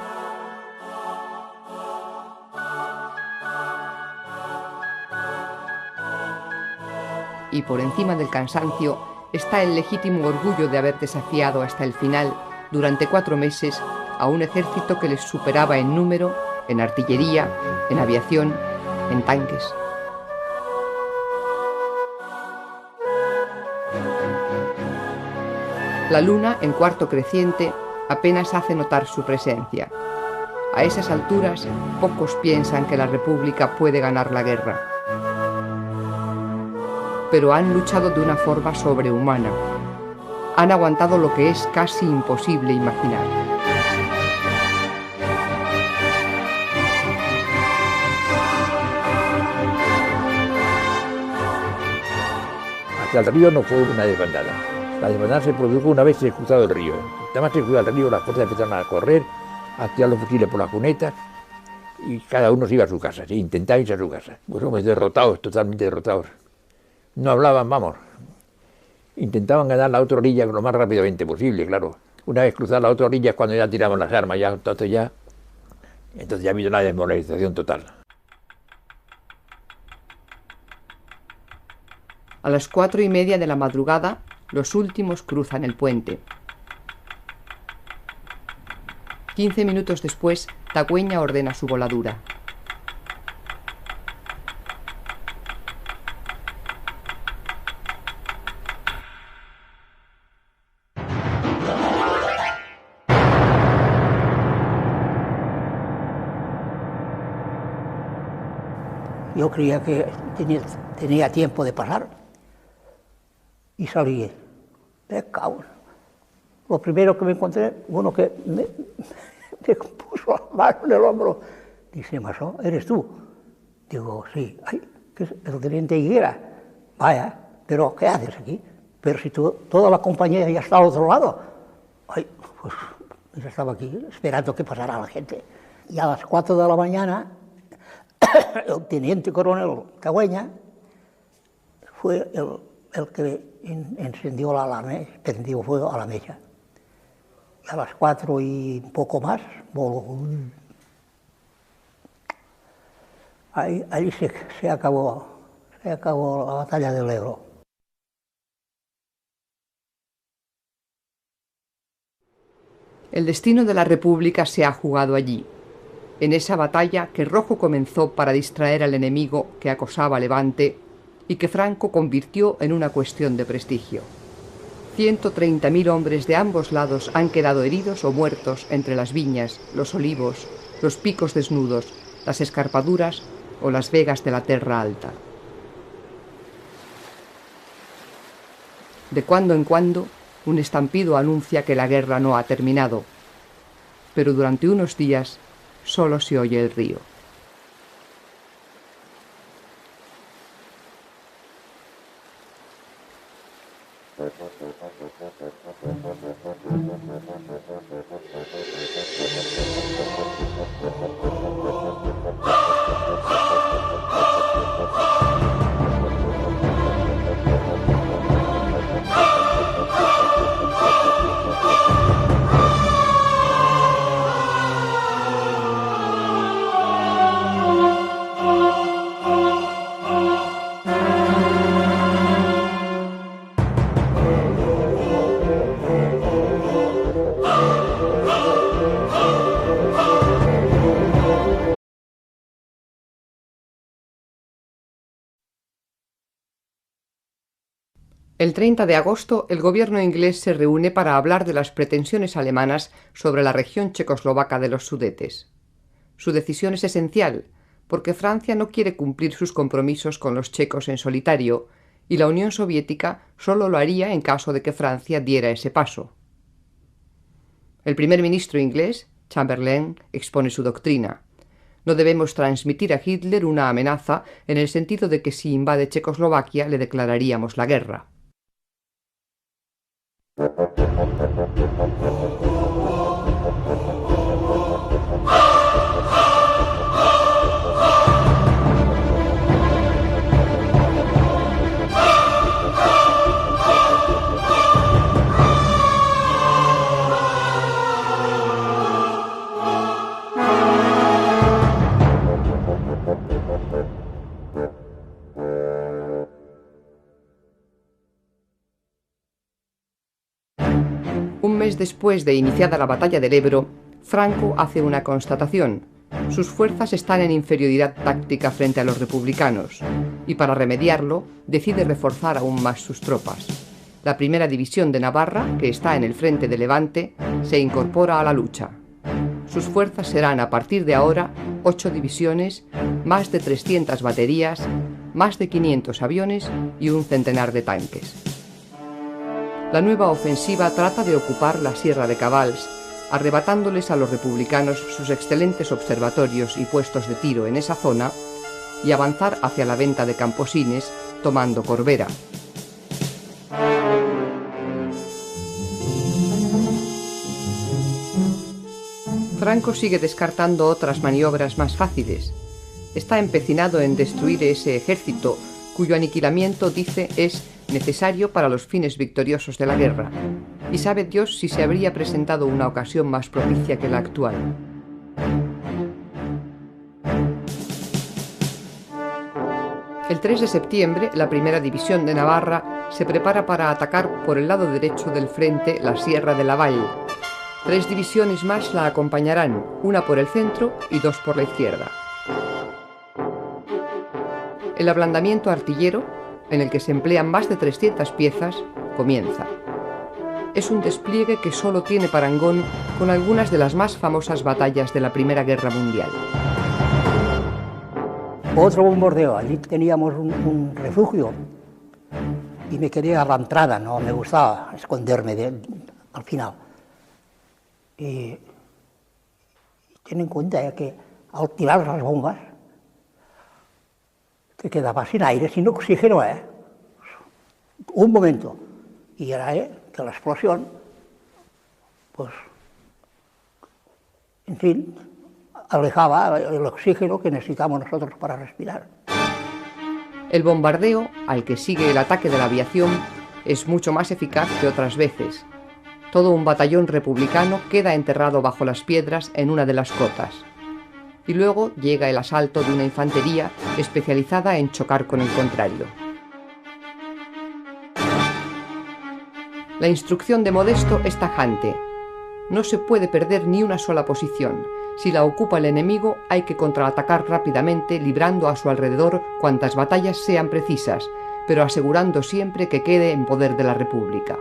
Y por encima del cansancio está el legítimo orgullo de haber desafiado hasta el final, durante 4 meses, a un ejército que les superaba en número, en artillería, en aviación, en tanques. La luna, en cuarto creciente, apenas hace notar su presencia. A esas alturas, pocos piensan que la República puede ganar la guerra. Pero han luchado de una forma sobrehumana. Han aguantado lo que es casi imposible imaginar. Hacia el río no fue una desbandada. La desbandada se produjo una vez se cruzado el río. Nada más se cruzó el río, las fuerzas empezaron a correr, a tirar los fusiles por las cunetas y cada uno se iba a su casa, ¿sí? Intentaba irse a su casa. Pues hombres derrotados, totalmente derrotados. No hablaban, vamos. Intentaban ganar la otra orilla lo más rápidamente posible, claro. Una vez cruzada la otra orilla es cuando ya tiramos las armas, entonces ya ha habido una desmoralización total. A las 4:30 de la madrugada, los últimos cruzan el puente. 15 minutos después, Tagüeña ordena su voladura. Yo creía que tenía tiempo de pasar y salí. Lo primero que me encontré, uno que me puso la mano en el hombro, dice, Masó, ¿eres tú? Digo, sí. Ay, ¿qué es el teniente Higuera? Vaya, pero ¿qué haces aquí? Pero si toda la compañía ya está al otro lado. Ay, pues yo estaba aquí esperando que pasara la gente. Y a las 4 de la mañana, el teniente coronel Tagüeña fue el que encendió la alarma, prendió fuego a la mecha. Y a las 4 y un poco más, voló. Ahí se acabó la batalla del Ebro. El destino de la República se ha jugado allí, en esa batalla que Rojo comenzó para distraer al enemigo que acosaba a Levante y que Franco convirtió en una cuestión de prestigio. 130.000 hombres de ambos lados han quedado heridos o muertos entre las viñas, los olivos, los picos desnudos, las escarpaduras o las vegas de la Terra Alta. De cuando en cuando, un estampido anuncia que la guerra no ha terminado, pero durante unos días solo se oye el río. El 30 de agosto, el gobierno inglés se reúne para hablar de las pretensiones alemanas sobre la región checoslovaca de los Sudetes. Su decisión es esencial, porque Francia no quiere cumplir sus compromisos con los checos en solitario, y la Unión Soviética solo lo haría en caso de que Francia diera ese paso. El primer ministro inglés, Chamberlain, expone su doctrina. No debemos transmitir a Hitler una amenaza en el sentido de que si invade Checoslovaquia le declararíamos la guerra. Un mes después de iniciada la batalla del Ebro, Franco hace una constatación. Sus fuerzas están en inferioridad táctica frente a los republicanos, y para remediarlo, decide reforzar aún más sus tropas. La primera división de Navarra, que está en el frente de Levante, se incorpora a la lucha. Sus fuerzas serán a partir de ahora 8 divisiones, más de 300 baterías, más de 500 aviones y un centenar de tanques. La nueva ofensiva trata de ocupar la Sierra de Cabals, arrebatándoles a los republicanos sus excelentes observatorios y puestos de tiro en esa zona, y avanzar hacia la venta de Camposines, tomando Corbera. Franco sigue descartando otras maniobras más fáciles. Está empecinado en destruir ese ejército, cuyo aniquilamiento, dice, es necesario para los fines victoriosos de la guerra, y sabe Dios si se habría presentado una ocasión más propicia que la actual. El 3 de septiembre, la primera división de Navarra se prepara para atacar por el lado derecho del frente la Sierra de la Vall. 3 divisiones más la acompañarán, una por el centro y 2 por la izquierda. El ablandamiento artillero, en el que se emplean más de 300 piezas, comienza. Es un despliegue que solo tiene parangón con algunas de las más famosas batallas de la Primera Guerra Mundial. Otro bombardeo, allí teníamos un refugio y me quedé a la entrada, no me gustaba esconderme al final. Y ten en cuenta que al tirar las bombas te quedaba sin aire, sin oxígeno, un momento. Y era que la explosión, pues, en fin, alejaba el oxígeno que necesitamos nosotros para respirar. El bombardeo, al que sigue el ataque de la aviación, es mucho más eficaz que otras veces. Todo un batallón republicano queda enterrado bajo las piedras en una de las cotas. y luego llega el asalto de una infantería especializada en chocar con el contrario. La instrucción de Modesto es tajante. No se puede perder ni una sola posición. Si la ocupa el enemigo, hay que contraatacar rápidamente, librando a su alrededor cuantas batallas sean precisas, pero asegurando siempre que quede en poder de la República.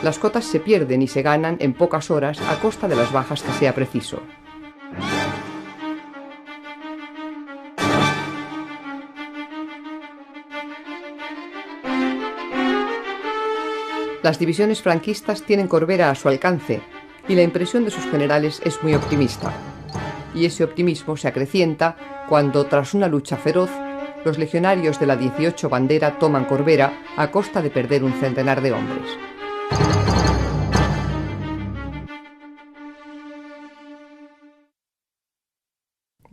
Las cotas se pierden y se ganan en pocas horas a costa de las bajas que sea preciso. Las divisiones franquistas tienen Corbera a su alcance y la impresión de sus generales es muy optimista. Y ese optimismo se acrecienta cuando, tras una lucha feroz, los legionarios de la 18 Bandera toman Corbera a costa de perder un centenar de hombres.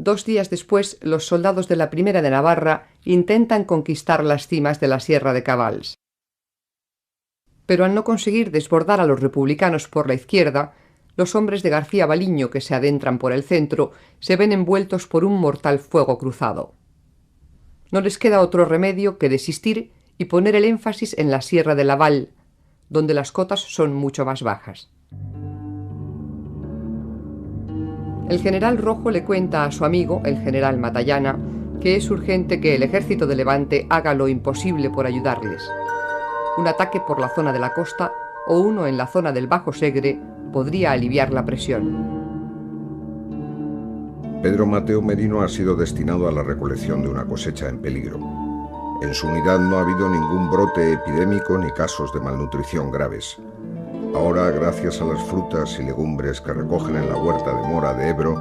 Dos días después, los soldados de la Primera de Navarra intentan conquistar las cimas de la Sierra de Cabals. Pero al no conseguir desbordar a los republicanos por la izquierda, los hombres de García Baliño que se adentran por el centro se ven envueltos por un mortal fuego cruzado. No les queda otro remedio que desistir y poner el énfasis en la Sierra de Laval, donde las cotas son mucho más bajas. El general Rojo le cuenta a su amigo, el general Matallana, que es urgente que el ejército de Levante haga lo imposible por ayudarles. Un ataque por la zona de la costa o uno en la zona del Bajo Segre podría aliviar la presión. Pedro Mateo Merino ha sido destinado a la recolección de una cosecha en peligro. En su unidad no ha habido ningún brote epidémico ni casos de malnutrición graves. Ahora, gracias a las frutas y legumbres que recogen en la huerta de Mora de Ebro,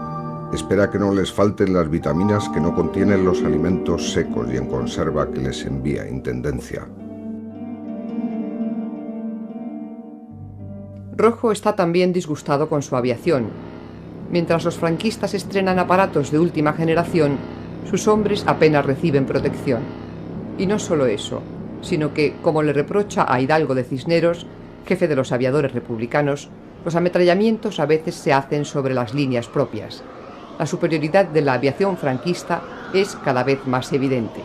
espera que no les falten las vitaminas que no contienen los alimentos secos y en conserva que les envía Intendencia. Rojo está también disgustado con su aviación. Mientras los franquistas estrenan aparatos de última generación, sus hombres apenas reciben protección. Y no solo eso, sino que, como le reprocha a Hidalgo de Cisneros, jefe de los aviadores republicanos, los ametrallamientos a veces se hacen sobre las líneas propias. La superioridad de la aviación franquista es cada vez más evidente.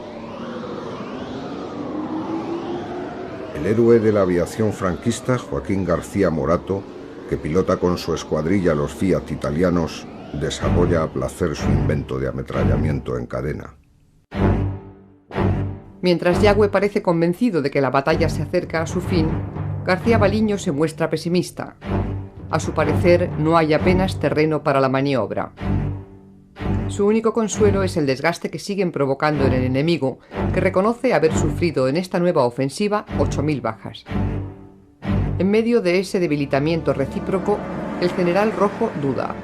El héroe de la aviación franquista, Joaquín García Morato, que pilota con su escuadrilla los Fiat italianos, desarrolla a placer su invento de ametrallamiento en cadena. Mientras Yagüe parece convencido de que la batalla se acerca a su fin, García Baliño se muestra pesimista. A su parecer, no hay apenas terreno para la maniobra. Su único consuelo es el desgaste que siguen provocando en el enemigo, que reconoce haber sufrido en esta nueva ofensiva 8.000 bajas. En medio de ese debilitamiento recíproco, el general Rojo duda.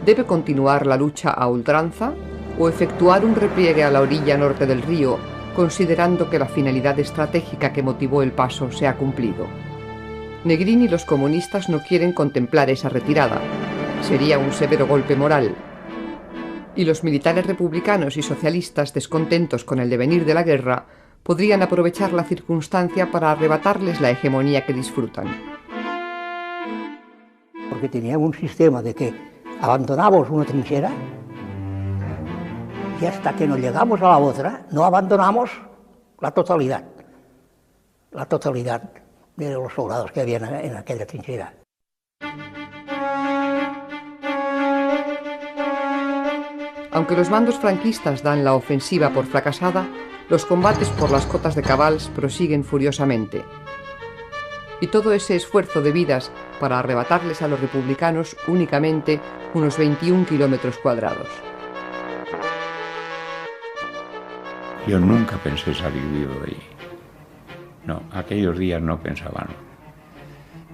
¿Debe continuar la lucha a ultranza o efectuar un repliegue a la orilla norte del río, considerando que la finalidad estratégica que motivó el paso se ha cumplido? Negrín y los comunistas no quieren contemplar esa retirada. Sería un severo golpe moral. Y los militares republicanos y socialistas, descontentos con el devenir de la guerra, podrían aprovechar la circunstancia para arrebatarles la hegemonía que disfrutan. Porque teníamos un sistema de que abandonamos una trinchera y hasta que nos llegamos a la otra no abandonamos la totalidad de los soldados que habían en aquella trinchera. Aunque los mandos franquistas dan la ofensiva por fracasada, los combates por las cotas de Cabals prosiguen furiosamente. Y todo ese esfuerzo de vidas para arrebatarles a los republicanos únicamente unos 21 kilómetros cuadrados. Yo nunca pensé salir vivo de allí. No, aquellos días no pensaba, no.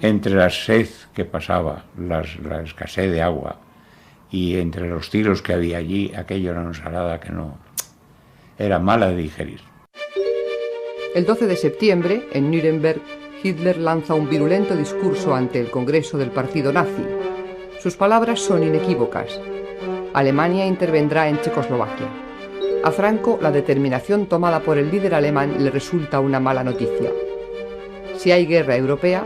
Entre la sed que pasaba, la escasez de agua, y entre los tiros que había allí, aquello era una ensalada que no... era mala de digerir. El 12 de septiembre, en Nuremberg, Hitler lanza un virulento discurso ante el Congreso del Partido Nazi. Sus palabras son inequívocas. Alemania intervendrá en Checoslovaquia. A Franco, la determinación tomada por el líder alemán le resulta una mala noticia. Si hay guerra europea,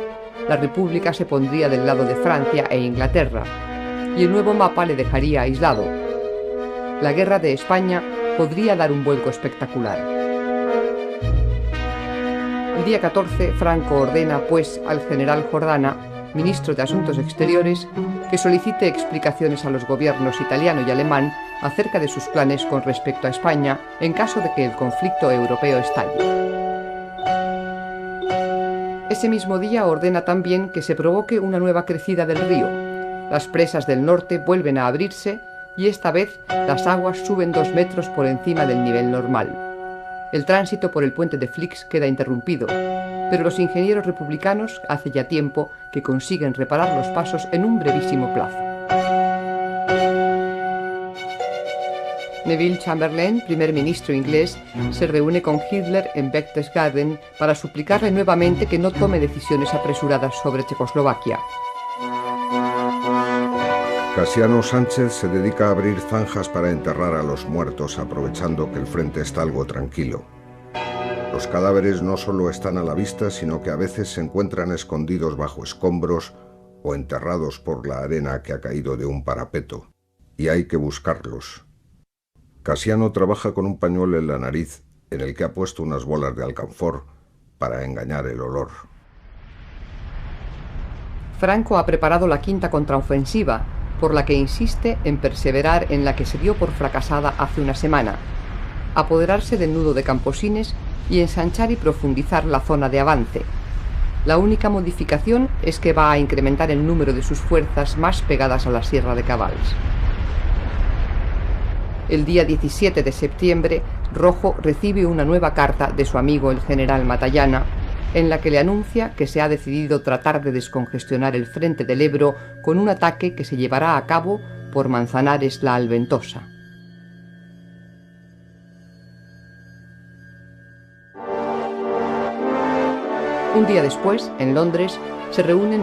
la República se pondría del lado de Francia e Inglaterra, y el nuevo mapa le dejaría aislado, la guerra de España podría dar un vuelco espectacular. El día 14, Franco ordena, pues, al general Jordana, ministro de Asuntos Exteriores, que solicite explicaciones a los gobiernos italiano y alemán acerca de sus planes con respecto a España en caso de que el conflicto europeo estalle. Ese mismo día ordena también que se provoque una nueva crecida del río. Las presas del norte vuelven a abrirse y esta vez las aguas suben 2 metros por encima del nivel normal. El tránsito por el puente de Flix queda interrumpido, pero los ingenieros republicanos hace ya tiempo que consiguen reparar los pasos en un brevísimo plazo. Neville Chamberlain, primer ministro inglés, se reúne con Hitler en Berchtesgaden para suplicarle nuevamente que no tome decisiones apresuradas sobre Checoslovaquia. Casiano Sánchez se dedica a abrir zanjas para enterrar a los muertos, aprovechando que el frente está algo tranquilo. Los cadáveres no solo están a la vista, sino que a veces se encuentran escondidos bajo escombros o enterrados por la arena que ha caído de un parapeto, y hay que buscarlos. Casiano trabaja con un pañuelo en la nariz, en el que ha puesto unas bolas de alcanfor para engañar el olor. Franco ha preparado la quinta contraofensiva, por la que insiste en perseverar en la que se dio por fracasada hace una semana, apoderarse del nudo de Camposines y ensanchar y profundizar la zona de avance. La única modificación es que va a incrementar el número de sus fuerzas más pegadas a la Sierra de Cabals. El día 17 de septiembre, Rojo recibe una nueva carta de su amigo el general Matallana, en la que le anuncia que se ha decidido tratar de descongestionar el frente del Ebro con un ataque que se llevará a cabo por Manzanares la Alventosa. Un día después, en Londres, se reúnen